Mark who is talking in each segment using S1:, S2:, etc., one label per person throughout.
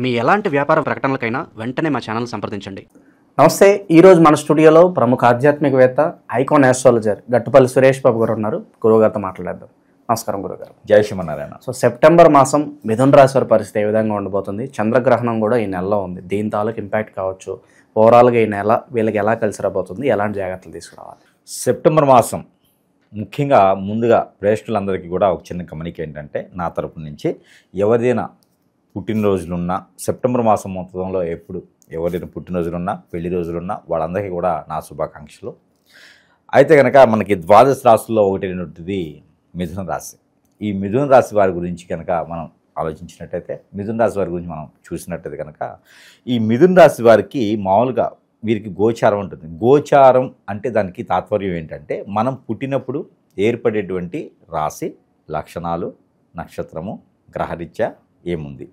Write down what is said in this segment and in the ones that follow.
S1: మీ ఎలాంటి వ్యాపార ప్రకటనలకైనా వెంటనే మా ఛానల్ సంప్రదించండి.
S2: నమస్తే. ఈరోజు మన స్టూడియోలో ప్రముఖ ఆధ్యాత్మికవేత్త, ఐకాన్ ఆస్ట్రాలజర్ గట్టుపల్లి సురేష్ బాబు గారు ఉన్నారు. గురువుగారితో మాట్లాడేద్దాం. నమస్కారం గురుగారు.
S3: జై శ్రీమన్నారాయణ.
S2: సో సెప్టెంబర్ మాసం మిథున రాశి వారి పరిస్థితి ఏ విధంగా ఉండబోతుంది? చంద్రగ్రహణం కూడా ఈ నెలలో ఉంది. దీని తాలూకు ఇంపాక్ట్ కావచ్చు, ఓవరాల్గా ఈ నెల వీళ్ళకి ఎలా కలిసి రాబోతుంది, ఎలాంటి జాగ్రత్తలు తీసుకురావాలి?
S3: సెప్టెంబర్ మాసం ముఖ్యంగా ముందుగా ప్రేక్షకులందరికీ కూడా ఒక చిన్న గమనిక ఏంటంటే, నా తరపు నుంచి ఎవరిదైనా పుట్టినరోజులున్నా సెప్టెంబర్ మాసం మొత్తంలో ఎవరైనా పుట్టినరోజులున్నా పెళ్లి రోజులున్నా వాళ్ళందరికీ కూడా నా శుభాకాంక్షలు. అయితే కనుక మనకి ద్వాదశ రాశుల్లో ఒకటి మిథున రాశి. ఈ మిథున రాశి వారి గురించి కనుక మనం ఆలోచించినట్టయితే, మిథున రాశి వారి గురించి మనం చూసినట్టయితే కనుక, ఈ మిథున రాశి వారికి మామూలుగా వీరికి గోచారం ఉంటుంది. గోచారం అంటే దానికి తాత్పర్యం ఏంటంటే, మనం పుట్టినప్పుడు ఏర్పడేటువంటి రాశి లక్షణాలు, నక్షత్రము, గ్రహరీత్యా ఏముంది,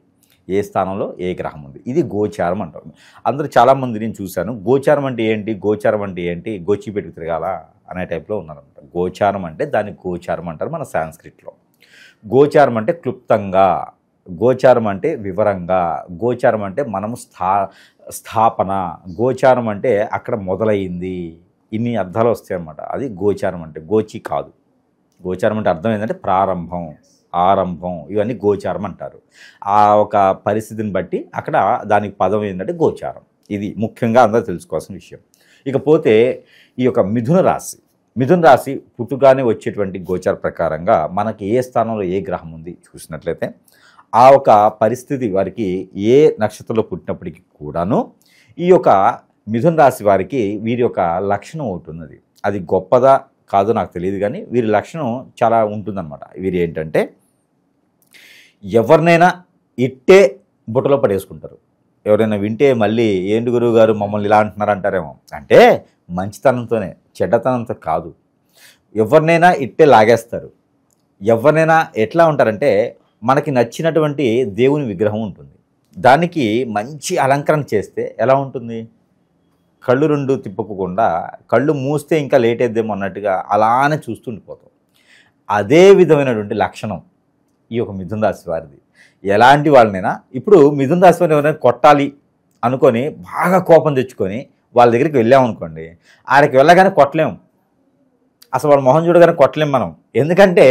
S3: ఏ స్థానంలో ఏ గ్రహం ఉంది, ఇది గోచారం అంటారు. అందరూ చాలామంది నేను చూశాను, గోచారం అంటే ఏంటి, గోచారం అంటే ఏంటి, గోచి పెట్టుకు తిరగాల అనే టైప్లో ఉన్నారనమాట. గోచారం అంటే దాన్ని గోచారం అంటారు మన సాంస్క్రిట్లో. గోచారం అంటే క్లుప్తంగా, గోచారం అంటే వివరంగా, గోచారం అంటే మనము స్థాపన, గోచారం అంటే అక్కడ మొదలైంది, ఇన్ని అర్థాలు వస్తాయి అన్నమాట. అది గోచారం అంటే, గోచి కాదు. గోచారం అంటే అర్థం ఏంటంటే ప్రారంభం, ఆరంభం, ఇవన్నీ గోచారం అంటారు. ఆ ఒక పరిస్థితిని బట్టి అక్కడ దానికి పదం ఏంటంటే గోచారం. ఇది ముఖ్యంగా అందరూ తెలుసుకోవాల్సిన విషయం. ఇకపోతే ఈ యొక్క మిథున రాశి పుట్టుగానే వచ్చేటువంటి గోచార ప్రకారంగా మనకి ఏ స్థానంలో ఏ గ్రహం ఉంది చూసినట్లయితే, ఆ ఒక పరిస్థితి వారికి ఏ నక్షత్రంలో పుట్టినప్పటికీ కూడాను ఈ యొక్క మిథున రాశి వారికి వీరి యొక్క లక్షణం ఒకటి ఉన్నది. అది గొప్పదా కాదో నాకు తెలియదు, కానీ వీరి లక్షణం చాలా ఉంటుందన్నమాట. వీరు ఏంటంటే, ఎవరినైనా ఇట్టే బుట్టలో పడేసుకుంటారు. ఎవరైనా వింటే మళ్ళీ ఏంటి గురువు గారు మమ్మల్ని ఇలా అంటున్నారు అంటారేమో. అంటే మంచితనంతోనే, చెడ్డతనంతో కాదు. ఎవరినైనా ఇట్టే లాగేస్తారు. ఎవరినైనా ఎట్లా ఉంటారంటే, మనకి నచ్చినటువంటి దేవుని విగ్రహం ఉంటుంది, దానికి మంచి అలంకరణ చేస్తే ఎలా ఉంటుంది, కళ్ళు రెండు తిప్పకుండా కళ్ళు మూస్తే ఇంకా లేట్ అయిద్దేమో అన్నట్టుగా అలానే చూస్తుండిపోతాం. అదే విధమైనటువంటి లక్షణం ఈ యొక్క మిథున రాశి వారిది. ఎలాంటి వాళ్ళనైనా, ఇప్పుడు మిథున రాశి వారిని ఎవరైనా కొట్టాలి అనుకొని బాగా కోపం తెచ్చుకొని వాళ్ళ దగ్గరికి వెళ్ళామనుకోండి, ఆడికి వెళ్ళగానే కొట్టలేము. అసలు వాళ్ళ మొహం చూడగానే కొట్టలేం మనం. ఎందుకంటే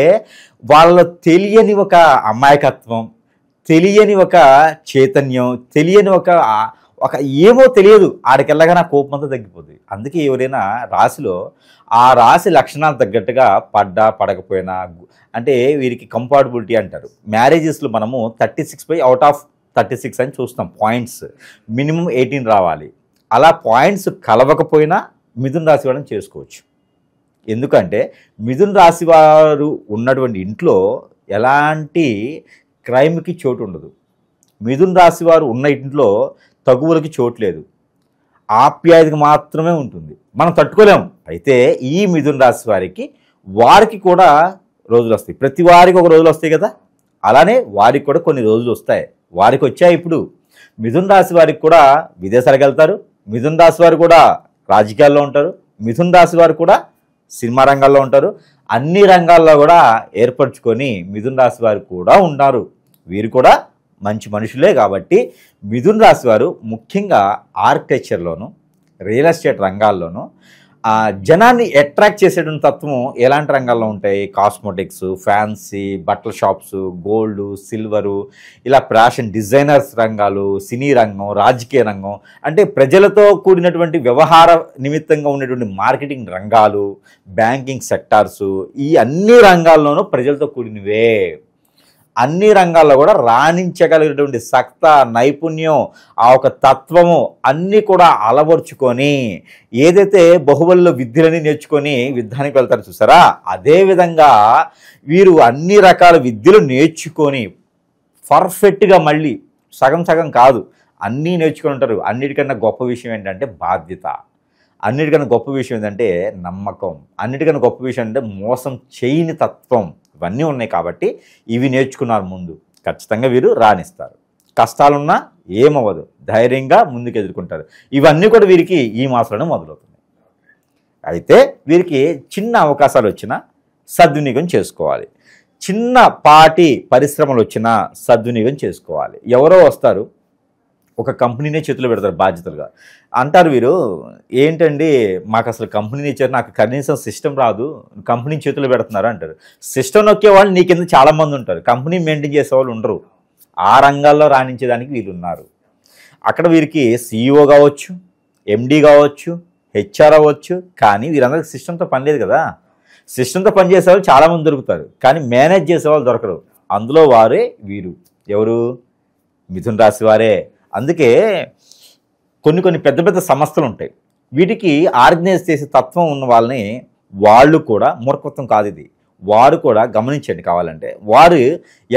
S3: వాళ్ళలో తెలియని ఒక అమాయకత్వం, తెలియని ఒక చైతన్యం, తెలియని ఒక ఏమో తెలియదు, ఆడికి వెళ్ళగానే ఆ కోపం అంతా తగ్గిపోతుంది. అందుకే ఎవరైనా రాశిలో ఆ రాశి లక్షణాలు తగ్గట్టుగా పడకపోయినా, అంటే వీరికి కంపాటబిలిటీ అంటారు. మ్యారేజెస్లో మనము 36/36 అని చూస్తాం పాయింట్స్. మినిమం 18 రావాలి. అలా పాయింట్స్ కలవకపోయినా మిథున రాశి వాళ్ళని చేసుకోవచ్చు. ఎందుకంటే మిథున రాశి వారు ఉన్నటువంటి ఇంట్లో ఎలాంటి క్రైమ్కి చోటు ఉండదు. మిథున రాశి వారు ఉన్న ఇంట్లో తగువులకి చోటు లేదు, ఆప్యాయతకి మాత్రమే ఉంటుంది. మనం తట్టుకోలేము. అయితే ఈ మిథున రాశి వారికి కూడా రోజులు వస్తాయి. ప్రతి వారికి ఒక రోజులు వస్తాయి కదా, అలానే వారికి కూడా కొన్ని రోజులు వస్తాయి. వారికి వచ్చాయి. ఇప్పుడు మిథున రాశి వారికి కూడా విదేశాలకు వెళ్తారు, మిథున రాశి వారు కూడా రాజకీయాల్లో ఉంటారు, మిథున రాశి వారు కూడా సినిమా రంగాల్లో ఉంటారు. అన్ని రంగాల్లో కూడా ఏర్పరచుకొని మిథున రాశి వారు కూడా ఉన్నారు. వీరు కూడా మంచి మనుషులే. కాబట్టి మిథున రాశి వారు ముఖ్యంగా ఆర్కిటెక్చర్లోను, రియల్ ఎస్టేట్ రంగాల్లోనూ జనాన్ని అట్రాక్ట్ చేసేటువంటి తత్వం ఎలాంటి రంగాల్లో ఉంటాయి? కాస్మెటిక్స్, ఫ్యాన్సీ, బట్టల షాప్స్, గోల్డ్, సిల్వరు, ఇలా ఫ్యాషన్ డిజైనర్స్ రంగాలు, సినీ రంగం, రాజకీయ రంగం, అంటే ప్రజలతో కూడినటువంటి వ్యవహార నిమిత్తంగా ఉండేటువంటి మార్కెటింగ్ రంగాలు, బ్యాంకింగ్ సెక్టార్సు, ఈ అన్ని రంగాల్లోనూ ప్రజలతో కూడినవే. అన్ని రంగాల్లో కూడా రాణించగలిగినటువంటి సత్తా, నైపుణ్యం, ఆ ఒక తత్వము అన్నీ కూడా అలవర్చుకొని ఏదైతే బహుబలిలో విద్యలని నేర్చుకొని యుద్ధానికి వెళ్తారు చూసారా, అదేవిధంగా వీరు అన్ని రకాల విద్యలు నేర్చుకొని పర్ఫెక్ట్గా, మళ్ళీ సగం కాదు అన్నీ నేర్చుకొని ఉంటారు. అన్నిటికన్నా గొప్ప విషయం ఏంటంటే బాధ్యత, అన్నిటికన్నా గొప్ప విషయం ఏంటంటే నమ్మకం, అన్నిటికన్నా గొప్ప విషయం అంటే మోసం చేయని తత్వం. ఇవన్నీ ఉన్నాయి. కాబట్టి ఇవి నేర్చుకున్నారు ముందు, ఖచ్చితంగా వీరు రాణిస్తారు. కష్టాలున్నా ఏమవ్వదు, ధైర్యంగా ముందుకు ఎదుర్కొంటారు. ఇవన్నీ కూడా వీరికి ఈ మాసంలోనే మొదలవుతుంది. అయితే వీరికి చిన్న అవకాశాలు వచ్చినా సద్వినియోగం చేసుకోవాలి. చిన్నపాటి పరిశ్రమలు వచ్చినా సద్వినియోగం చేసుకోవాలి. ఎవరో వస్తారు, ఒక కంపెనీనే చేతిలో పెడతారు బాధ్యతలుగా. అంటారు వీరు, ఏంటండి మాకు అసలు కంపెనీని ఇచ్చారు, నాకు కనీసం సిస్టమ్ రాదు, కంపెనీ చేతిలో పెడుతున్నారు అంటారు. సిస్టమ్ నొక్కే వాళ్ళు నీ కింద చాలామంది ఉంటారు, కంపెనీ మెయింటైన్ చేసే వాళ్ళు ఉండరు. ఆ రంగాల్లో రాణించేదానికి వీళ్ళు ఉన్నారు. అక్కడ వీరికి CEO కావచ్చు, MD కావచ్చు, HR అవ్వచ్చు, కానీ వీరందరికీ సిస్టమ్తో పని లేదు కదా. సిస్టమ్తో పనిచేసే వాళ్ళు చాలామంది దొరుకుతారు, కానీ మేనేజ్ చేసే వాళ్ళు దొరకరు. అందులో వారే వీరు. ఎవరు? మిథున రాశి వారే. అందుకే కొన్ని పెద్ద పెద్ద సంస్థలు ఉంటాయి, వీటికి ఆర్గనైజ్ చేసే తత్వం ఉన్న వాళ్ళని, వాళ్ళు కూడా మూర్ఖత్వం కాదు ఇది, వారు కూడా గమనించండి కావాలంటే. వారు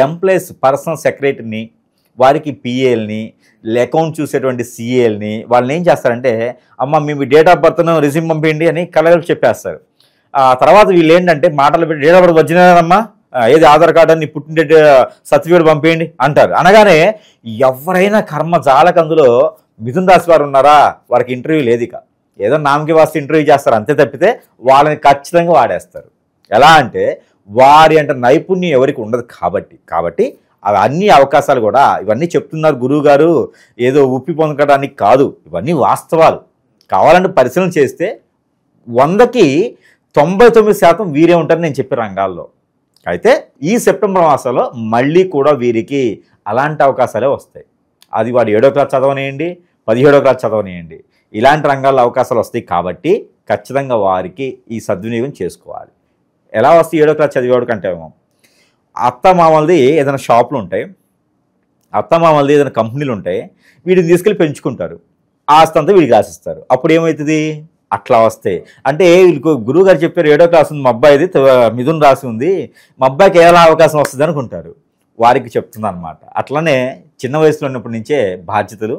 S3: ఎంప్లాయీస్ పర్సనల్ సెక్రటరీని, వారికి PAల్ని, అకౌంట్ చూసేటువంటి CAల్ని వాళ్ళని ఏం చేస్తారంటే, అమ్మ మీ డేట్ ఆఫ్ బర్త్ను రిజ్యూమ్ పంపించండి అని కలగలు చెప్పేస్తారు. తర్వాత వీళ్ళు ఏంటంటే మాటలు పెట్టి డేట్ ఆఫ్ బర్త్ వచ్చినారమ్మా, ఏది ఆధార్ కార్డు అని పుట్టిన డేట్ సర్టిఫికేట్ పంపేయండి అంటారు. అనగానే ఎవరైనా కర్మ జాలకు అందులో మిథున రాశి వారు ఉన్నారా, వారికి ఇంటర్వ్యూ లేదు. ఇక ఏదో నామకి వాస్తే ఇంటర్వ్యూ చేస్తారు అంతే తప్పితే వాళ్ళని ఖచ్చితంగా వాడేస్తారు. ఎలా అంటే వారి అంటే నైపుణ్యం ఎవరికి ఉండదు కాబట్టి అవి అన్ని అవకాశాలు కూడా ఇవన్నీ చెప్తున్నారు గురువు గారు ఏదో ఉప్పి పొందడానికి కాదు, ఇవన్నీ వాస్తవాలు. కావాలంటే పరిశీలన చేస్తే 100కి 99% వీరే ఉంటారని నేను చెప్పే రంగాల్లో. అయితే ఈ సెప్టెంబర్ మాసంలో మళ్ళీ కూడా వీరికి అలాంటి అవకాశాలే వస్తాయి. అది వాడు 7వ క్లాస్ చదవనియండి, 17వ క్లాస్ చదవనియండి, ఇలాంటి రంగాల్లో అవకాశాలు వస్తాయి. కాబట్టి ఖచ్చితంగా వారికి ఈ సద్వినియోగం చేసుకోవాలి. ఎలా వస్తాయి 7వ క్లాస్ చదివేవాడు కంటే, అత్త మామలది ఏదైనా షాపులు ఉంటాయి, అత్త మామలది ఏదైనా కంపెనీలు ఉంటాయి, వీటిని తీసుకెళ్ళి పెంచుకుంటారు, ఆస్తి అంతా వీడికి రాసిస్తారు. అప్పుడు ఏమవుతుంది? అట్లా వస్తాయి. అంటే వీళ్ళకు గురువు గారు చెప్పారు 7వ క్లాస్ ఉంది, మా అబ్బాయిది మిథున రాశి ఉంది, మా అబ్బాయికి ఎలా అవకాశం వస్తుంది అనుకుంటారు. వారికి చెప్తుంది అనమాట. అట్లనే చిన్న వయసులో ఉన్నప్పటి నుంచే బాధ్యతలు,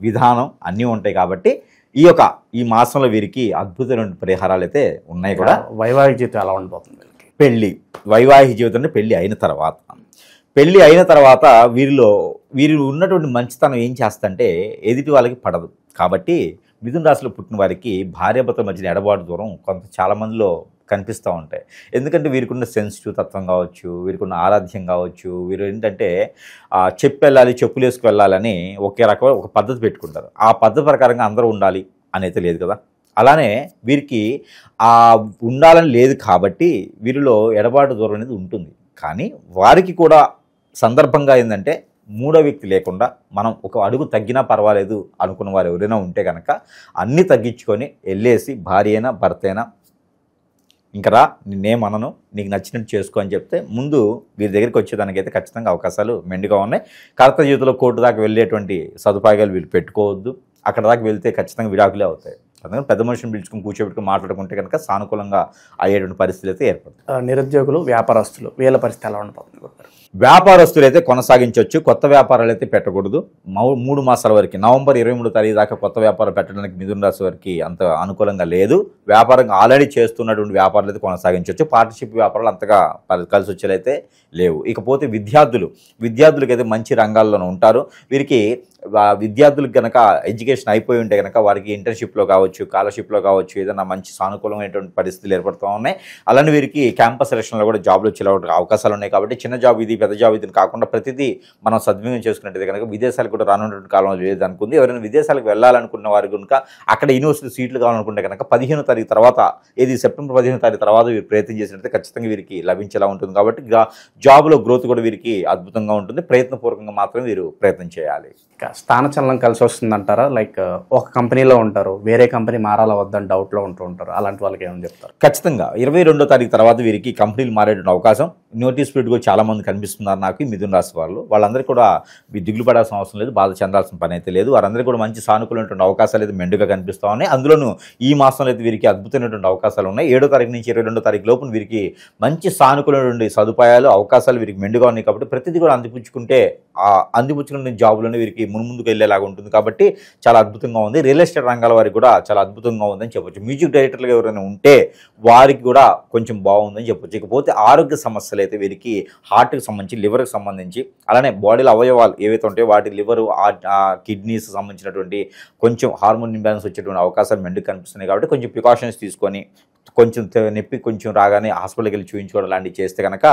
S3: విధానం అన్నీ ఉంటాయి. కాబట్టి ఈ మాసంలో వీరికి అద్భుతమైన పరిహారాలు అయితే ఉన్నాయి కూడా.
S2: వైవాహిక జీవితం ఎలా ఉండిపోతుంది?
S3: పెళ్ళి, వైవాహిక జీవితం అంటే పెళ్ళి అయిన తర్వాత వీరు ఉన్నటువంటి మంచితనం ఏం చేస్తంటే ఎదుటి వాళ్ళకి పడదు. కాబట్టి మిథున రాశిలో పుట్టిన వారికి భార్యాభర్తల మధ్యన ఎడబాటు దూరం చాలామందిలో కనిపిస్తూ ఉంటాయి. ఎందుకంటే వీరికున్న సెన్సిటివ్ తత్వం కావచ్చు, వీరికున్న ఆరాధ్యం కావచ్చు, వీరు ఏంటంటే వెళ్ళాలి, చెప్పులు వేసుకు వెళ్ళాలని ఒకే రకమైన ఒక పద్ధతి పెట్టుకుంటారు. ఆ పద్ధతి ప్రకారంగా అందరూ ఉండాలి అనేది లేదు కదా. అలానే వీరికి ఉండాలని లేదు కాబట్టి వీరిలో ఎడబాటు దూరం అనేది ఉంటుంది. కానీ వారికి కూడా సందర్భంగా ఏంటంటే మూడో వ్యక్తి లేకుండా మనం ఒక అడుగు తగ్గినా పర్వాలేదు అనుకున్న వారు ఎవరైనా ఉంటే కనుక అన్నీ తగ్గించుకొని వెళ్ళేసి భార్య అయినా భర్త అయినా ఇంకా రా నిన్నేమనను, నీకు నచ్చినట్టు చేసుకో అని చెప్తే ముందు వీరి దగ్గరికి వచ్చేదానికైతే ఖచ్చితంగా అవకాశాలు మెండుగా ఉన్నాయి. కర్త జీవితంలో కోర్టు దాకా వెళ్ళేటువంటి సదుపాయాలు వీళ్ళు పెట్టుకోవద్దు. అక్కడ దాకా వెళ్తే ఖచ్చితంగా విడాకులే అవుతాయి. అందుకని పెద్ద మనుషులను పిలుచుకుని కూర్చోబెట్టుకుని మాట్లాడుకుంటే కనుక సానుకూలంగా అయ్యేటువంటి పరిస్థితులు అయితే ఏర్పడుతుంది.
S2: నిరుద్యోగులు, వ్యాపారస్తులు వీళ్ళ పరిస్థితి ఎలా ఉండబోతుంది?
S3: వ్యాపారస్తులు అయితే కొనసాగించవచ్చు, కొత్త వ్యాపారాలు అయితే పెట్టకూడదు. 3 మాసాల వరకు, నవంబర్ 23 తారీఖు దాకా కొత్త వ్యాపారం పెట్టడానికి మిథున రాశి వారికి అంత అనుకూలంగా లేదు. వ్యాపారం ఆల్రెడీ చేస్తున్నటువంటి వ్యాపారాలు అయితే కొనసాగించవచ్చు. పార్ట్నర్షిప్ వ్యాపారాలు అంతగా కలిసి వచ్చేలైతే లేవు. ఇకపోతే విద్యార్థులకైతే మంచి రంగాల్లోనే ఉంటారు. వీరికి విద్యార్థులకు కనుక ఎడ్యుకేషన్ అయిపోయి ఉంటే కనుక వారికి ఇంటర్న్షిప్లో కావచ్చు, స్కాలర్షిప్లో కావచ్చు, ఏదైనా మంచి సానుకూలమైనటువంటి పరిస్థితులు ఏర్పడుతూ ఉన్నాయి. అలానే వీరికి క్యాంపస్ సెలక్షన్లో కూడా జాబ్లు వచ్చే అవకాశాలు ఉన్నాయి. కాబట్టి చిన్న జాబ్ ఇది, పెద్ద జాబ్ ఇది కాకుండా ప్రతిదీ మనం సద్వినియోగం చేసుకున్నట్టయితే కనుక విదేశాలకు కూడా రానున్నటువంటి కాలంలో లేదు అనుకుంది. ఎవరైనా విదేశాలకు వెళ్ళాలనుకున్న వారు కనుక అక్కడ యూనివర్సిటీ సీట్లు కావాలనుకుంటే కనుక 15వ తారీఖు తర్వాత, సెప్టెంబర్ 15వ తారీఖు తర్వాత వీరు ప్రయత్నం చేసినట్లయితే ఖచ్చితంగా వీరికి లభించేలా ఉంటుంది. కాబట్టి జాబ్లో గ్రోత్ కూడా వీరికి అద్భుతంగా ఉంటుంది. ప్రయత్నపూర్వకంగా మాత్రం వీరు ప్రయత్నం చేయాలి.
S2: స్థానచలనం కలిసి వస్తుందంటారా? లైక్ ఒక కంపెనీలో ఉంటారు, వేరే కంపెనీ మారాలా వద్దని డౌట్లో ఉంటారు, అలాంటి వాళ్ళకి ఏమని చెప్తారు?
S3: ఖచ్చితంగా 22వ తారీఖు తర్వాత వీరికి కంపెనీలు మారేటువంటి అవకాశం, నోటీస్ పీరియడ్ కూడా చాలా మంది కనిపిస్తున్నారు నాకు మిథున రాశి వాళ్ళందరికీ కూడా దిగులు పడాల్సిన అవసరం లేదు, బాధ చెందాల్సిన పని అయితే లేదు. వారందరికీ కూడా మంచి సానుకూలమైనటువంటి అవకాశాలు అయితే మెండుగా కనిపిస్తూ ఉన్నాయి. అందులోనూ ఈ మాసంలో అయితే వీరికి అద్భుతమైనటువంటి అవకాశాలు ఉన్నాయి. 7వ తారీఖు నుంచి 22వ తారీఖు లోపు వీరికి మంచి సానుకూలమైనటువంటి సదుపాయాలు, అవకాశాలు వీరికి మెండుగా ఉన్నాయి. కాబట్టి ప్రతిదీ కూడా అందిపుచ్చుకునే జాబులను వీరికి ముందుకు వెళ్ళేలాగా ఉంటుంది. కాబట్టి చాలా అద్భుతంగా ఉంది. రియల్ ఎస్టేట్ రంగాల వారికి కూడా చాలా అద్భుతంగా ఉందని చెప్పొచ్చు. మ్యూజిక్ డైరెక్టర్లు ఎవరైనా ఉంటే వారికి కూడా కొంచెం బాగుందని చెప్పొచ్చు. ఇకపోతే ఆరోగ్య సమస్యలు అయితే వీరికి హార్ట్కి సంబంధించి, లివర్కి సంబంధించి, అలానే బాడీలో అవయవాలు ఏవైతే ఉంటాయో వాటి లివరు, కిడ్నీస్ సంబంధించినటువంటి కొంచెం హార్మోన్ ఇంబ్యాలెన్స్ వచ్చేటువంటి అవకాశాలు మెండుకు కనిపిస్తున్నాయి. కాబట్టి కొంచెం ప్రికాషన్స్ తీసుకొని కొంచెం నొప్పి కొంచెం రాగానే హాస్పిటల్కి వెళ్ళి చూపించుకోవడం లాంటివి చేస్తే కనుక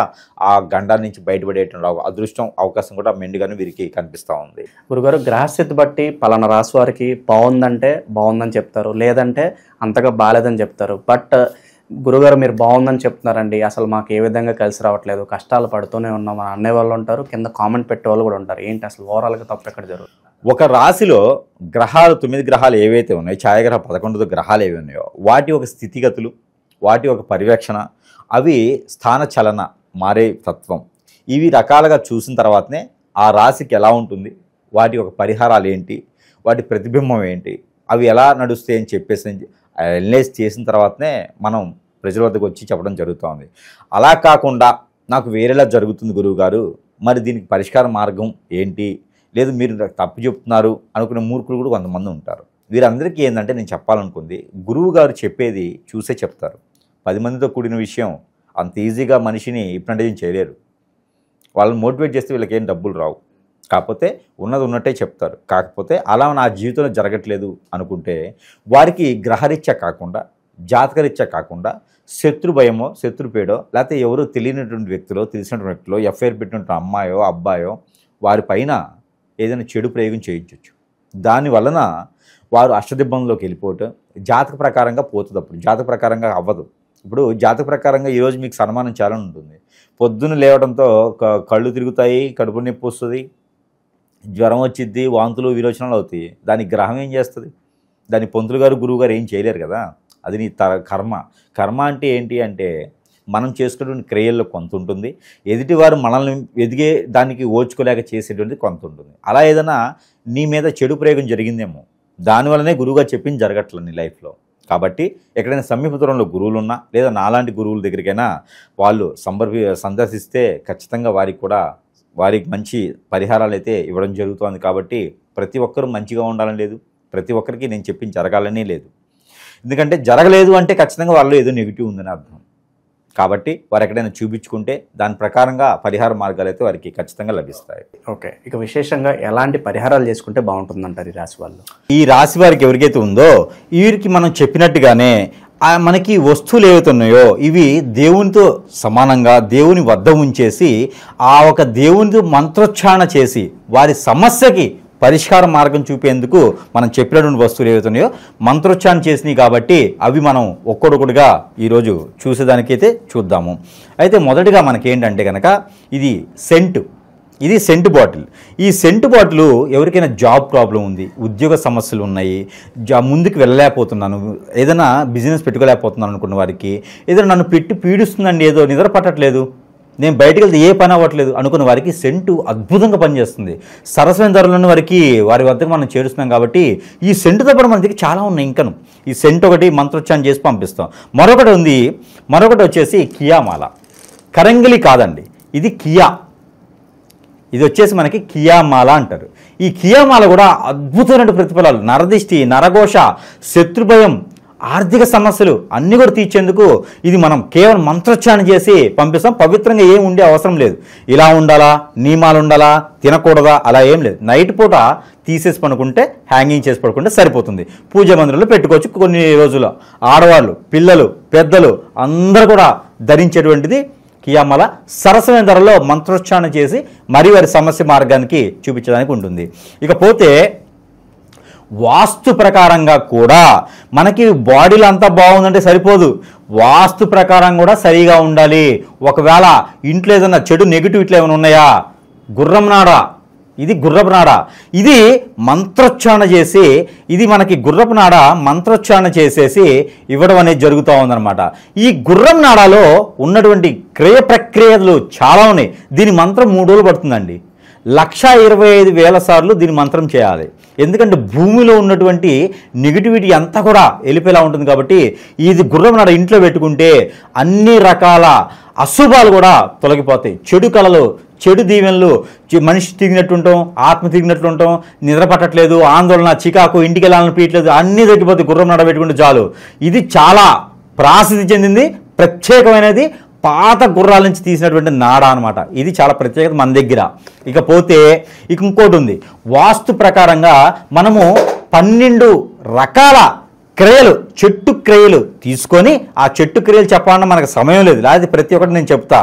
S3: ఆ గండాల నుంచి బయటపడేటువంటి అదృష్టం అవకాశం కూడా మెండుగానే వీరికి కనిపిస్తూ ఉంది.
S2: గురుగారు, గ్రహస్థితి బట్టి పలానా రాశి వారికి బాగుందంటే బాగుందని చెప్తారు, లేదంటే అంతగా బాగాలేదని చెప్తారు. బట్ గురుగారు మీరు బాగుందని చెప్తున్నారండి, అసలు మాకు ఏ విధంగా కలిసి రావట్లేదు, కష్టాలు పడుతూనే ఉన్నాం అని అనేవాళ్ళు ఉంటారు, కింద కామెంట్ పెట్టే వాళ్ళు కూడా ఉంటారు. ఏంటి అసలు ఓవరాల్గా తప్పు ఎక్కడ జరుగుతుంది?
S3: ఒక రాశిలో గ్రహాలు 9 గ్రహాలు ఏవైతే ఉన్నాయో, ఛాయాగ్రహ 11 గ్రహాలు ఏవి ఉన్నాయో వాటి ఒక స్థితిగతులు, వాటి ఒక పర్యవేక్షణ, అవి స్థాన చలన మారే తత్వం, ఇవి రకాలుగా చూసిన తర్వాతనే ఆ రాశికి ఎలా ఉంటుంది, వాటి ఒక పరిహారాలు ఏంటి, వాటి ప్రతిబింబం ఏంటి, అవి ఎలా నడుస్తాయి అని చెప్పేసి అనలైజ్ చేసిన తర్వాతనే మనం ప్రజల వద్దకు వచ్చి చెప్పడం జరుగుతూ ఉంది. అలా కాకుండా నాకు వేరేలా జరుగుతుంది గురువుగారు, మరి దీనికి పరిష్కార మార్గం ఏంటి, లేదు మీరు తప్పు చెప్తున్నారు అనుకునే మూర్ఖులు కూడా కొంతమంది ఉంటారు. వీరందరికీ ఏంటంటే నేను చెప్పాలనుకుంది, గురువు గారు చెప్పేది చూసే చెప్తారు. 10 మందితో కూడిన విషయం అంత ఈజీగా మనిషిని హిప్నటైజ్ చేయలేరు. వాళ్ళని మోటివేట్ చేస్తే వీళ్ళకి ఏం డబ్బులు రావు. కాకపోతే ఉన్నది ఉన్నట్టే చెప్తారు. కాకపోతే అలా నా జీవితంలో జరగట్లేదు అనుకుంటే వారికి గ్రహరీత్యా కాకుండా, జాతకరీత్యా కాకుండా శత్రు భయమో, శత్రుపేడో, లేకపోతే ఎవరో తెలియనటువంటి వ్యక్తులో, తెలిసినటువంటి వ్యక్తులో, ఎఫ్ఐఆర్ పెట్టినటువంటి అమ్మాయో అబ్బాయో వారి పైన ఏదైనా చెడు ప్రయోగం చేయించవచ్చు. దానివలన వారు అష్టదిబ్బంలోకి వెళ్ళిపోవటం జాతక ప్రకారంగా పోతుంది. అప్పుడు జాతక ప్రకారంగా అవ్వదు. ఇప్పుడు జాతక ప్రకారంగా ఈరోజు మీకు సన్మానం చాలా ఉంటుంది. పొద్దున్న లేవడంతో కళ్ళు తిరుగుతాయి, కడుపు నొప్పి వస్తుంది, జ్వరం వచ్చిద్ది, వాంతులు విరోచనాలు అవుతాయి. దానికి గ్రహం ఏం చేస్తుంది? దాని పంతులు గారు గురువు గారు ఏం చేయలేరు కదా. అది నీ కర్మ. కర్మ అంటే ఏంటి అంటే మనం చేసుకునే క్రియల్లో కొంత ఉంటుంది, ఎదుటివారు మనల్ని ఎదిగే దానికి ఓర్చుకోలేక చేసేటువంటిది కొంత ఉంటుంది. అలా ఏదైనా నీ మీద చెడు ప్రయోగం జరిగిందేమో, దానివల్లనే గురువుగారు చెప్పింది జరగట్లేదు నీ లైఫ్లో. కాబట్టి ఎక్కడైనా సమీప దూరంలో గురువులు ఉన్నా, లేదా నాలాంటి గురువుల దగ్గరికైనా వాళ్ళు సందర్శిస్తే ఖచ్చితంగా వారికి మంచి పరిహారాలు అయితే ఇవ్వడం జరుగుతుంది. కాబట్టి ప్రతి ఒక్కరూ మంచిగా ఉండాలని లేదు, ప్రతి ఒక్కరికి నేను చెప్పింది జరగాలని లేదు. ఎందుకంటే జరగలేదు అంటే ఖచ్చితంగా వాళ్ళు ఏదో నెగిటివ్ ఉందని అర్థం. కాబట్టి వారు ఎక్కడైనా చూపించుకుంటే దాని ప్రకారంగా పరిహార మార్గాలు అయితే వారికి ఖచ్చితంగా లభిస్తాయి.
S2: ఓకే, ఇక విశేషంగా ఎలాంటి పరిహారాలు చేసుకుంటే బాగుంటుందంటారు ఈ రాశి వాళ్ళు?
S3: ఈ రాశి వారికి ఎవరికైతే ఉందో వీరికి మనం చెప్పినట్టుగానే మనకి వస్తువులు ఏవైతే ఉన్నాయో ఇవి దేవునితో సమానంగా దేవుని వద్ద ఉంచేసి ఆ ఒక దేవునితో మంత్రోచ్చారణ చేసి వారి సమస్యకి పరిష్కార మార్గం చూపేందుకు మనం చెప్పినటువంటి వస్తువులు ఏవైతే ఉన్నాయో మంత్రోచ్చారణ చేసినాయి. కాబట్టి అవి మనం ఒక్కొక్కటిగా ఈరోజు చూసేదానికైతే చూద్దాము. అయితే మొదటిగా మనకేంటంటే కనుక ఇది సెంట్ బాటిల్. ఈ సెంట్ బాటిల్ ఎవరికైనా జాబ్ ప్రాబ్లం ఉంది, ఉద్యోగ సమస్యలు ఉన్నాయి, ముందుకు వెళ్ళలేకపోతున్నాను, ఏదైనా బిజినెస్ పెట్టుకోలేకపోతున్నాను అనుకున్న వారికి, ఏదైనా నన్ను పెట్టి పీడిస్తుందండి, ఏదో నిద్ర పట్టట్లేదు, నేను బయటికి వెళ్తే ఏ పని అవ్వట్లేదు అనుకున్న వారికి సెంటు అద్భుతంగా పనిచేస్తుంది. సరసమైన ధరలను వారి వద్దకు మనం చేరుస్తున్నాం. కాబట్టి ఈ సెంటుతో పాటు మన దగ్గర చాలా ఉన్నాయి. ఇంకను ఈ సెంట్ ఒకటి మంత్రోచ్చారణ చేసి పంపిస్తాం. మరొకటి వచ్చేసి కియామాల. కరంగిలి కాదండి, ఇది కియా. ఇది వచ్చేసి మనకి కియామాల అంటారు. ఈ కియామాల కూడా అద్భుతమైన ప్రతిఫలాలు, నరదిష్టి, నరఘోష, శత్రుభయం, ఆర్థిక సమస్యలు అన్నీ కూడా తీర్చేందుకు ఇది మనం కేవలం మంత్రోచ్చారణ చేసి పంపిస్తాం. పవిత్రంగా ఏం ఉండే అవసరం లేదు. ఇలా ఉండాలా, నియమాలు ఉండాలా, తినకూడదా అలా ఏం లేదు. నైట్ పూట తీసేసి పడుకుంటే, హ్యాంగింగ్ చేసి పడుకుంటే సరిపోతుంది. పూజ మందిరంలో పెట్టుకోవచ్చు. కొన్ని రోజులు ఆడవాళ్ళు, పిల్లలు, పెద్దలు అందరూ కూడా ధరించేటువంటిది కియామాల. సరసమైన ధరలో మంత్రోచ్చారణ చేసి మరి వారి సమస్య మార్గానికి చూపించడానికి ఉంటుంది. ఇకపోతే వాస్తు ప్రకారంగా కూడా మనకి బాడీలో అంతా బాగుందంటే సరిపోదు, వాస్తు ప్రకారం కూడా సరిగా ఉండాలి. ఒకవేళ ఇంట్లో ఏదైనా చెడు నెగిటివ్ ఇట్లా ఏమైనా ఉన్నాయా, గుర్రం నాడ, ఇది గుర్రపు నాడ, ఇది మంత్రోచ్చారణ చేసి, ఇది మనకి గుర్రపు నాడ మంత్రోచ్చారణ చేసేసి ఇవ్వడం అనేది జరుగుతూ ఉందన్నమాట. ఈ గుర్రం నాడాలో ఉన్నటువంటి క్రియ ప్రక్రియలు చాలా ఉన్నాయి. దీని మంత్రం 3 రోజులు పడుతుందండి. 1,25,000 సార్లు దీని మంత్రం చేయాలి. ఎందుకంటే భూమిలో ఉన్నటువంటి నెగిటివిటీ అంతా కూడా వెళ్ళిపోయేలా ఉంటుంది. కాబట్టి ఇది గుర్రం నాడ ఇంట్లో పెట్టుకుంటే అన్ని రకాల అశుభాలు కూడా తొలగిపోతాయి. చెడు కళలు, చెడు దీవెనలు, మనిషి తిరిగినట్టు ఉంటాం, ఆత్మ తిరిగినట్లు ఉంటాం, నిద్ర పట్టట్లేదు, ఆందోళన, చికాకు, ఇంటికి వెళ్ళాలని పీయట్లేదు, అన్నీ తగ్గిపోతాయి గుర్రం నాడ పెట్టుకుంటే చాలు. ఇది చాలా ప్రసిద్ధి చెందింది, ప్రత్యేకమైనది, పాత గుర్రాల నుంచి తీసినటువంటి నాడ అనమాట. ఇది చాలా ప్రత్యేకత మన దగ్గర. ఇకపోతే ఇంకోటి ఉంది. వాస్తు ప్రకారంగా మనము 12 రకాల క్రియలు, చెట్టు క్రియలు తీసుకొని, ఆ చెట్టు క్రియలు చెప్పాలన్నా మనకు సమయం లేదు, లేకపోతే ప్రతి ఒక్కటి నేను చెప్తా.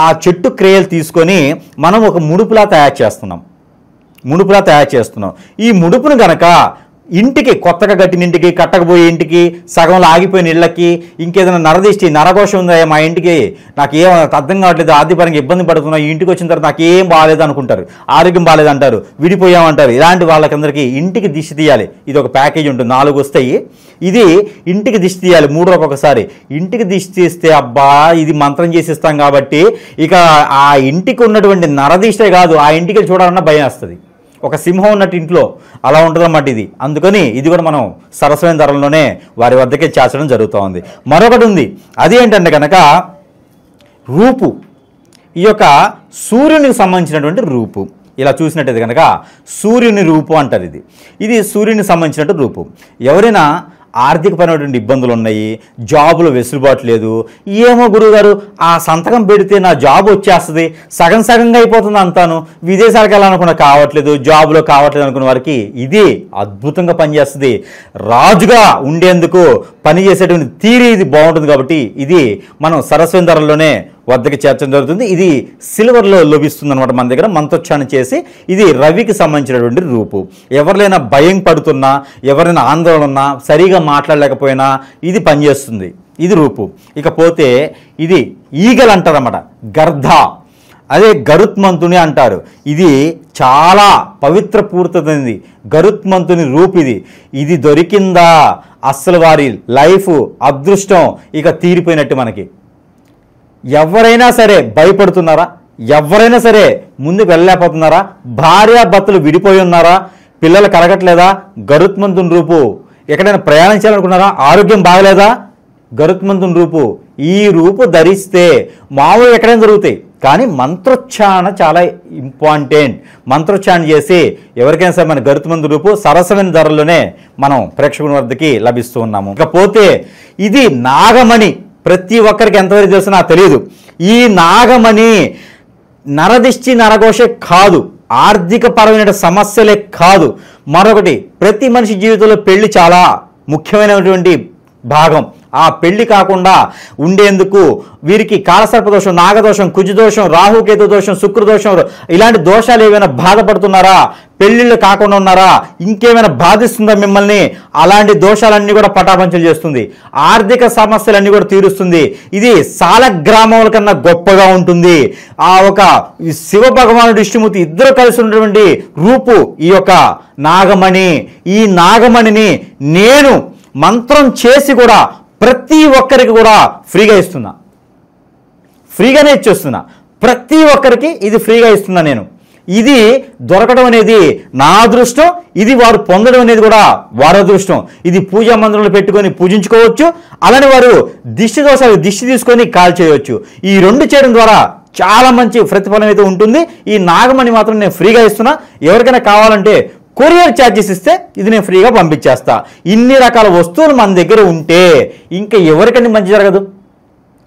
S3: ఆ చెట్టు క్రియలు తీసుకొని మనం ఒక ముడుపులా తయారు చేస్తున్నాం. ఈ ముడుపును గనక ఇంటికి, కొత్తగా కట్టిన ఇంటికి, కట్టకపోయే ఇంటికి, సగంలో ఆగిపోయిన ఇళ్ళకి, ఇంకేదైనా నరదిష్టి నరఘోషం ఉందా మా ఇంటికి, నాకు ఏం అర్థం కావట్లేదు, ఆర్థికపరంగా ఇబ్బంది పడుతున్నా, ఈ ఇంటికి వచ్చిన తర్వాత నాకు ఏం బాగాలేదు అనుకుంటారు, ఆరోగ్యం బాగాలేదు అంటారు, విడిపోయామంటారు. ఇలాంటి వాళ్ళకందరికీ ఇంటికి దిష్టి తీయాలి. ఇది ఒక ప్యాకేజ్ ఉంటుంది, 4 వస్తాయి. ఇది ఇంటికి దిష్టి తీయాలి 3 రోజులకు ఒకసారి. ఇంటికి దిష్టి తీస్తే అబ్బా ఇది మంత్రం చేసిస్తాం కాబట్టి ఇక ఆ ఇంటికి ఉన్నటువంటి నరదిష్టే కాదు, ఆ ఇంటికి చూడాలన్నా భయం వస్తుంది. ఒక సింహం ఉన్నట్టు ఇంట్లో అలా ఉంటుందన్నమాట ఇది. అందుకని ఇది కూడా మనం సరసమైన ధరల్లోనే వారి వద్దకే చేర్చడం జరుగుతూ ఉంది. మరొకటి ఉంది, అది ఏంటంటే కనుక రూపు. ఈ యొక్క సూర్యునికి సంబంధించినటువంటి రూపు. ఇలా చూసినట్టయితే కనుక సూర్యుని రూపు అంటారు. ఇది సూర్యునికి సంబంధించినట్టు రూపు. ఎవరైనా ఆర్థికపరమైనటువంటి ఇబ్బందులు ఉన్నాయి, జాబులో వెసులుబాటు లేదు, ఏమో గురువుగారు ఆ సంతకం పెడితే నా జాబ్ వచ్చేస్తుంది, సగంగా అయిపోతుంది అంతాను, విదేశాలకు వెళ్ళాలనుకున్నా కావట్లేదు, జాబులో కావట్లేదు అనుకున్న వారికి ఇది అద్భుతంగా పనిచేస్తుంది. రాజుగా ఉండేందుకు పనిచేసేటువంటి తీరి ఇది బాగుంటుంది. కాబట్టి ఇది మనం సరస్వతి ధరల్లోనే వద్దకి చేర్చడం జరుగుతుంది. ఇది సిల్వర్లో లభిస్తుంది అనమాట మన దగ్గర. మంత్రోచ్చారణ చేసి ఇది రవికి సంబంధించినటువంటి రూపు. ఎవరినైనా భయం పడుతున్నా, ఎవరైనా ఆందోళన ఉన్నా, సరిగా మాట్లాడలేకపోయినా ఇది పనిచేస్తుంది. ఇది రూపు. ఇకపోతే ఇది ఈగలు అంటారన్నమాట, గర్ధ, అదే గరుత్మంతుని అంటారు. ఇది చాలా పవిత్ర పూర్తమైనది, గరుత్మంతుని రూపు. ఇది దొరికిందా అస్సలు వారి లైఫ్ అదృష్టం ఇక తీరిపోయినట్టు. మనకి ఎవరైనా సరే భయపడుతున్నారా, ఎవరైనా సరే ముందుకు వెళ్ళలేకపోతున్నారా, భార్యాభర్తలు విడిపోయి ఉన్నారా, పిల్లలు కలగట్లేదా, గరుత్మంతుని రూపు. ఎక్కడైనా ప్రయాణం చేయాలనుకున్నారా, ఆరోగ్యం బాగలేదా, గరుత్మంతుని రూపు. ఈ రూపు ధరిస్తే మామూలు ఎక్కడైనా జరుగుతాయి, కానీ మంత్రోచ్చారణ చాలా ఇంపార్టెంట్. మంత్రోచ్చారణ చేసి ఎవరికైనా సరే మన గరుత్మంతుని రూపు సరసమైన ధరల్లోనే మనం ప్రేక్షకుల వద్దకి లభిస్తూ ఉన్నాము. ఇకపోతే ఇది నాగమణి. ప్రతి ఒక్కరికి ఎంతవరకు తెలుసు నాకు తెలియదు. ఈ నాగమణి నరదిష్టి నరఘోషే కాదు, ఆర్థిక పరమైన సమస్యలే కాదు, మరొకటి ప్రతి మనిషి జీవితంలో పెళ్లి చాలా ముఖ్యమైనటువంటి భాగం. ఆ పెళ్లి కాకుండా ఉండేందుకు వీరికి కాలసర్పదోషం, నాగదోషం, కుజదోషం, రాహుకేతు దోషం, శుక్రదోషం, ఇలాంటి దోషాలు ఏమైనా బాధపడుతున్నారా, పెళ్లిళ్ళు కాకుండా ఉన్నారా, ఇంకేమైనా బాధిస్తుందా మిమ్మల్ని, అలాంటి దోషాలన్నీ కూడా పటాపంచలు చేస్తుంది. ఆర్థిక సమస్యలన్నీ కూడా తీరుస్తుంది. ఇది సాలగ్రామముల కన్నా గొప్పగా ఉంటుంది. ఆ ఒక శివ భగవానుడు విష్ణుమూర్తి ఇద్దరు కలిసి ఉన్నటువంటి రూపు ఈ యొక్క నాగమణి. ఈ నాగమణిని నేను మంత్రం చేసి కూడా ప్రతి ఒక్కరికి కూడా ఫ్రీగా ఇస్తున్నా, ఫ్రీగానే ఇచ్చేస్తున్నా. ప్రతి ఒక్కరికి ఇది ఫ్రీగా ఇస్తున్నా నేను. ఇది దొరకడం అనేది నా అదృష్టం, ఇది వారు పొందడం అనేది కూడా వారి అదృష్టం. ఇది పూజా మందిరంలో పెట్టుకొని పూజించుకోవచ్చు, అలానే వారు దిష్టి దోషాలు దిష్టి తీసుకొని కాల్ చేయవచ్చు. ఈ 2 చేయడం ద్వారా చాలా మంచి ప్రతిఫలం అయితే ఉంటుంది. ఈ నాగమణి మాత్రం నేను ఫ్రీగా ఇస్తున్నా. ఎవరికైనా కావాలంటే కొరియర్ ఛార్జెస్ ఇస్తే ఇది నేను ఫ్రీగా పంపించేస్తా. ఇన్ని రకాల వస్తువులు మన దగ్గర ఉంటే ఇంకా ఎవరికండి మంచి జరగదు,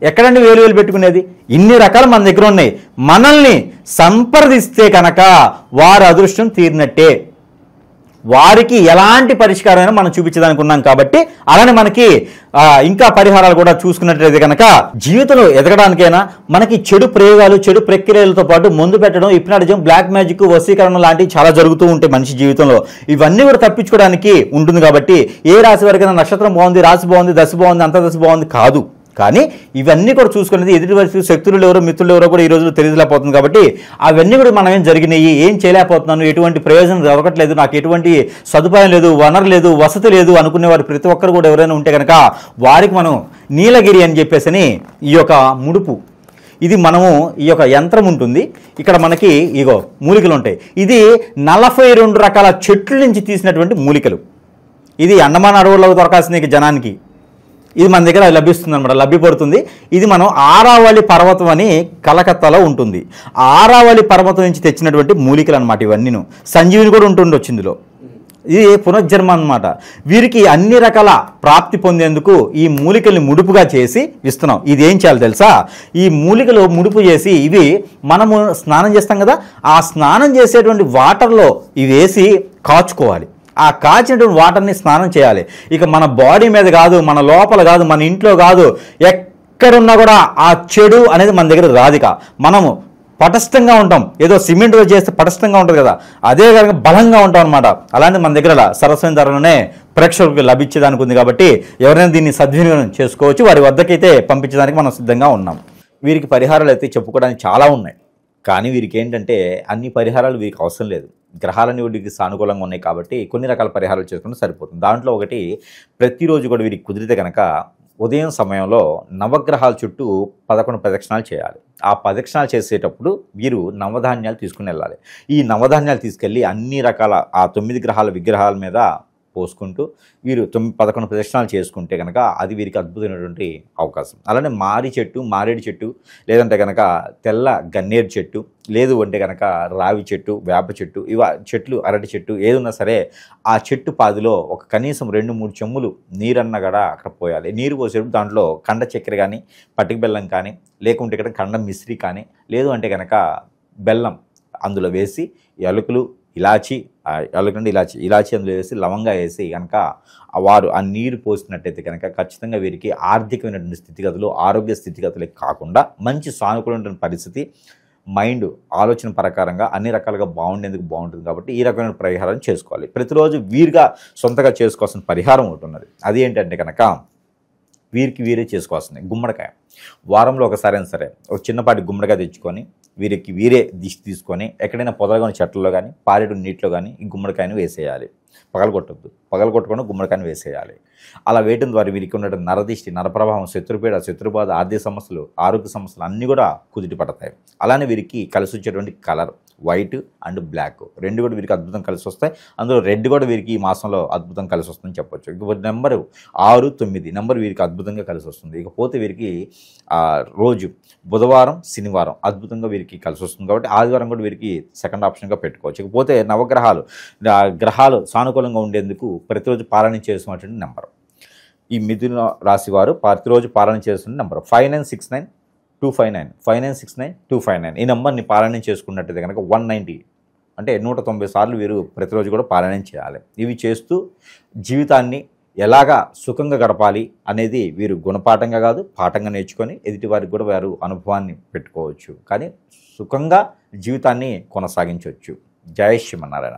S3: ఎక్కడండి వేలు పెట్టుకునేది. ఇన్ని రకాలు మన దగ్గర ఉన్నాయి. మనల్ని సంప్రదిస్తే కనుక వారి అదృష్టం తీరినట్టే. వారికి ఎలాంటి పరిష్కారమైనా మనం చూపించడానికి ఉన్నాం కాబట్టి, అలానే మనకి ఇంకా పరిహారాలు కూడా చూసుకున్నట్లయితే కనుక జీవితంలో ఎదగడానికైనా మనకి చెడు ప్రయోగాలు, చెడు ప్రక్రియలతో పాటు మందు పెట్టడం, హిప్నాటిజం, బ్లాక్ మ్యాజిక్, వశీకరణ లాంటివి చాలా జరుగుతూ ఉంటాయి మనిషి జీవితంలో. ఇవన్నీ కూడా తప్పించుకోవడానికి ఉంటుంది. కాబట్టి ఏ రాశి వారికైనా నక్షత్రం బాగుంది, రాశి బాగుంది, దశ బాగుంది, అంతర్దశ బాగుంది కాదు, కానీ ఇవన్నీ కూడా చూసుకునేది ఎదుటి వరకు శక్తులు ఎవరో మిత్రులు ఎవరో కూడా ఈ రోజులో తెలియలేకపోతుంది. కాబట్టి అవన్నీ కూడా మనం ఏం జరిగినాయి, ఏం చేయలేకపోతున్నాను, ఎటువంటి ప్రయోజనం దొరకట్లేదు, నాకు ఎటువంటి సదుపాయం లేదు, వనరు లేదు, వసతి లేదు అనుకునే వారు ప్రతి ఒక్కరు కూడా ఎవరైనా ఉంటే కనుక వారికి మనం నీలగిరి అని చెప్పేసి ఈ యొక్క ముడుపు, ఇది మనము ఈ యొక్క యంత్రం ఉంటుంది. ఇక్కడ మనకి ఇగో మూలికలు ఉంటాయి. ఇది 42 రకాల చెట్ల నుంచి తీసినటువంటి మూలికలు. ఇది అండమాన్ అడవుల్లో దొరకాల్సిన జనానికి ఇది మన దగ్గర లభిస్తుంది అనమాట, లభ్యపడుతుంది. ఇది మనం ఆరావళి పర్వతం అని కలకత్తాలో ఉంటుంది. ఆరావళి పర్వతం నుంచి తెచ్చినటువంటి మూలికలు అనమాట ఇవన్నీ. సంజీవిని కూడా ఉంటుండొచ్చు ఇందులో. ఇది పునర్జన్మ అనమాట. వీరికి అన్ని రకాల ప్రాప్తి పొందేందుకు ఈ మూలికల్ని ముడుపుగా చేసి ఇస్తున్నాం. ఇది ఏం చేయాలి తెలుసా, ఈ మూలికలు ముడుపు చేసి ఇవి మనము స్నానం చేస్తాం కదా, ఆ స్నానం చేసేటువంటి వాటర్లో ఇవి వేసి కాచుకోవాలి. ఆ కాచినటువంటి వాటర్ని స్నానం చేయాలి. ఇక మన బాడీ మీద కాదు, మన లోపల కాదు, మన ఇంట్లో కాదు, ఎక్కడున్నా కూడా ఆ చెడు అనేది మన దగ్గర రాదిక. మనము పటస్థంగా ఉంటాం. ఏదో సిమెంట్తో చేస్తే పటస్థంగా ఉంటుంది కదా, అదే కనుక బలంగా ఉంటాం అనమాట. అలాంటి మన దగ్గర సరస్వతి ధరలోనే ప్రేక్షకులకు లభించేదానికి ఉంది. కాబట్టి ఎవరైనా దీన్ని సద్వినియోగం చేసుకోవచ్చు. వారి వద్దకైతే పంపించడానికి మనం సిద్ధంగా ఉన్నాం. వీరికి పరిహారాలు అయితే చెప్పుకోవడానికి చాలా ఉన్నాయి. కానీ వీరికి ఏంటంటే అన్ని పరిహారాలు వీరికి అవసరం లేదు. గ్రహాలన్నీ వీరికి సానుకూలంగా ఉన్నాయి కాబట్టి కొన్ని రకాల పరిహారాలు చేసుకుంటే సరిపోతుంది. దాంట్లో ఒకటి, ప్రతిరోజు కూడా వీరికి కుదిరితే కనుక ఉదయం సమయంలో నవగ్రహాల చుట్టూ 11 ప్రదక్షిణాలు చేయాలి. ఆ ప్రదక్షిణాలు చేసేటప్పుడు వీరు నవధాన్యాలు తీసుకుని వెళ్ళాలి. ఈ నవధాన్యాలు తీసుకెళ్ళి అన్ని రకాల ఆ 9 గ్రహాల విగ్రహాల మీద పోసుకుంటూ వీరు 11 ప్రదక్షిణాలు చేసుకుంటే కనుక అది వీరికి అద్భుతమైనటువంటి అవకాశం. అలానే మారేడు చెట్టు, లేదంటే కనుక తెల్ల గన్నేరు చెట్టు, లేదు అంటే కనుక రావి చెట్టు, వేప చెట్టు, చెట్లు, అరటి చెట్టు ఏదున్నా సరే ఆ చెట్టు పాదిలో ఒక కనీసం 2-3 చెమ్ములు నీరన్న కూడా అక్కడ పోయాలి. నీరు పోసేటప్పుడు దాంట్లో కండ చక్కెర కానీ, పటిక బెల్లం కానీ, లేకుంటే ఇక్కడ కండ మిశ్రి కానీ, లేదు అంటే కనుక బెల్లం అందులో వేసి ఎలుకలు, ఇలాచి అందులో వేసి లవంగా వేసి కనుక వారు ఆ నీరు పోసినట్టయితే కనుక ఖచ్చితంగా వీరికి ఆర్థికమైనటువంటి స్థితిగతులు, ఆరోగ్య స్థితిగతులే కాకుండా మంచి సానుకూలమైన పరిస్థితి, మైండ్ ఆలోచన ప్రకారంగా అన్ని రకాలుగా బాగుండేందుకు బాగుంటుంది. కాబట్టి ఈ రకమైన పరిహారం చేసుకోవాలి. ప్రతిరోజు వీరుగా సొంతగా చేసుకోవాల్సిన పరిహారం ఒకటి ఉన్నది. అది ఏంటంటే కనుక వీరికి వీరే చేసుకోవాల్సింది గుమ్మడికాయ. వారంలో ఒకసారి అయినా సరే ఒక చిన్నపాటి గుమ్మడికాయ తెచ్చుకొని వీరికి వీరే దిష్టి తీసుకొని ఎక్కడైనా పొదలుగా చెట్లలో కానీ, పారేడు నీటిలో కానీ ఈ గుమ్మడికాయను వేసేయాలి. పగలగొట్టకుండా గుమ్మడికాయను వేసేయాలి. అలా వేయడం ద్వారా వీరికి ఉన్నటువంటి నరదిష్టి, నరప్రభావం, శత్రుపీడ, శత్రుబాధ, ఆర్థిక సమస్యలు, ఆరోగ్య సమస్యలు అన్నీ కూడా కుదిరి పడతాయి. అలానే వీరికి కలిసి వచ్చేటువంటి కలర్ వైట్ అండ్ బ్లాక్ రెండు కూడా వీరికి అద్భుతం కలిసి వస్తాయి. అందులో రెడ్ కూడా వీరికి ఈ మాసంలో అద్భుతం కలిసి వస్తుందని చెప్పొచ్చు. ఇకపోతే నెంబరు 6, 9 నెంబర్ వీరికి అద్భుతంగా కలిసి వస్తుంది. ఇకపోతే వీరికి రోజు బుధవారం, శనివారం అద్భుతంగా వీరికి కలిసి వస్తుంది. కాబట్టి ఆదివారం కూడా వీరికి సెకండ్ ఆప్షన్గా పెట్టుకోవచ్చు. ఇకపోతే నవగ్రహాలు గ్రహాలు సానుకూలంగా ఉండేందుకు ప్రతిరోజు పారాయణ చేసినటువంటి నెంబర్, ఈ మిథున రాశి వారు ప్రతిరోజు పారాయణ చేస్తున్న నెంబర్ 5969 259 ఈ నెంబర్ని పారాయణం చేసుకున్నట్టయితే కనుక 190 అంటే 190 సార్లు వీరు ప్రతిరోజు కూడా పారాయణం చేయాలి. ఇవి చేస్తూ జీవితాన్ని ఎలాగా సుఖంగా గడపాలి అనేది వీరు గుణపాఠంగా కాదు పాఠంగా నేర్చుకొని ఎదుటి వారికి కూడా వారు అనుభవాన్ని పెట్టుకోవచ్చు. కానీ సుఖంగా జీవితాన్ని కొనసాగించవచ్చు. జై శ్రీమన్నారాయణ.